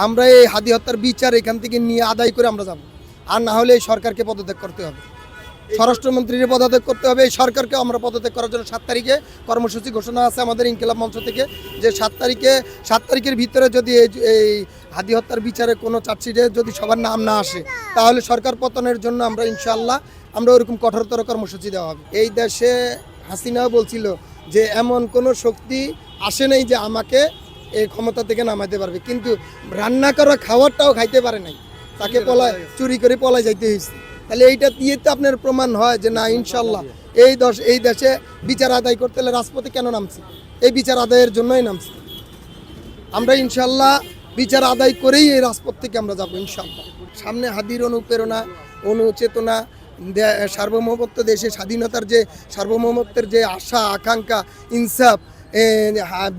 আমরা এই হাদি হত্যার বিচার এখান থেকে নিয়ে আদায় করে আমরা যাব, আর না হলে এই সরকারকে পদত্যাগ করতে হবে, স্বরাষ্ট্রমন্ত্রীর পদত্যাগ করতে হবে। এই সরকারকে আমরা পদত্যাগ করার জন্য 7 তারিখে কর্মসূচি ঘোষণা আছে আমাদের ইনকিলাব মঞ্চ থেকে, যে 7 তারিখের ভিতরে যদি এই হাদি হত্যার বিচারে কোনো চার্জশিটে যদি সবার নাম না আসে, তাহলে সরকার পতনের জন্য আমরা ইনশাআল্লাহ আমরা ওরকম কঠোরতর কর্মসূচি দেওয়া হবে। এই দেশে হাসিনাও বলছিল যে এমন কোনো শক্তি আসে নাই যে আমাকে এই ক্ষমতা থেকে নামাইতে পারবে, কিন্তু রান্না করা খাবারটাও খাইতে পারে নাই, তাকে চুরি করে পলায় যাইতে হয়েছে। তাহলে এইটা দিয়ে তো আপনার প্রমাণ হয় যে না, ইনশাল্লাহ এই দেশে বিচার আদায় করতে হলে রাজপথে কেন নামছি, এই বিচার আদায়ের জন্যই নামছি। আমরা ইনশাল্লাহ বিচার আদায় করেই এই রাজপথ থেকে আমরা যাবো ইনশাল্লাহ। সামনে হাদির অনুপ্রেরণা, অনুচেতনা, সার্বভৌমত্ব, দেশে স্বাধীনতার যে সার্বভৌমত্বের যে আশা আকাঙ্ক্ষা, ইনসাফ,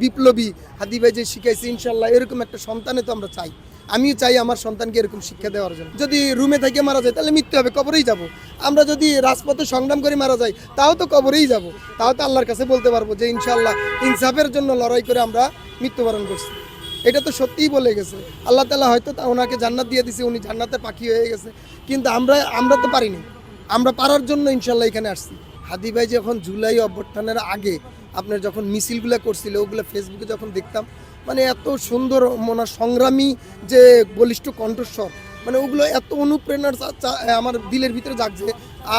বিপ্লবী হাদি ভাই যে শিখাইছে, ইনশাল্লাহ এরকম একটা সন্তানে তো আমরা চাই। আমিও চাই আমার সন্তানকে এরকম শিক্ষা দেওয়ার জন্য। যদি রুমে থেকে মারা যায় তাহলে মৃত্যু হবে, কবরেই যাব। আমরা যদি রাজপথে সংগ্রাম করে মারা যাই তাও তো কবরেই যাব, তাও তো আল্লাহর কাছে বলতে পারবো যে ইনশাল্লাহ ইনসাফের জন্য লড়াই করে আমরা মৃত্যুবরণ করছি। এটা তো সত্যিই বলে গেছে আল্লাহ তাআলা, হয়তো ওনাকে জান্নাত দিয়ে দিছে, উনি জান্নাতের পাখি হয়ে গেছে, কিন্তু আমরা তো পারিনি। আমরা পারার জন্য ইনশাল্লাহ এখানে আসছি। হাদি ভাই যখন জুলাই অভ্যুত্থানের আগে আপনার যখন মিছিলগুলো করছিল, ওগুলো ফেসবুকে যখন দেখতাম, মানে এত সুন্দর সংগ্রামী যে বলিষ্ঠ কণ্ঠস্বর, মানে ওগুলো এত অনুপ্রেরণার আমার দিলের ভিতরে জাগছে।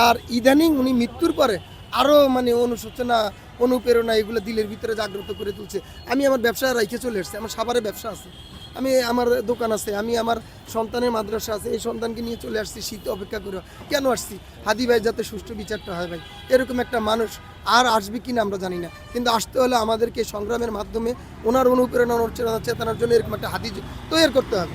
আর ইদানিং উনি মৃত্যুর পরে আরও মানে অনুশোচনা, অনুপ্রেরণা এগুলো দিলের ভিতরে জাগ্রত করে তুলছে। আমি আমার ব্যবসা রাইখে চলে এসেছি, আমার সাভারে ব্যবসা আছে, আমি আমার দোকান আছে, আমি আমার সন্তানের মাদ্রাসা আছে, এই সন্তানকে নিয়ে চলে আসছি শীতে অপেক্ষা করে। কেন আসছি? হাদি ভাই যাতে সুষ্ঠু বিচারটা হয় ভাই। এরকম একটা মানুষ আর আসবে কিনা আমরা জানি না, কিন্তু আসতে হলে আমাদেরকে সংগ্রামের মাধ্যমে ওনার অনুপ্রেরণা, চেতনার জন্য এরকম একটা হাদি তৈরি করতে হবে।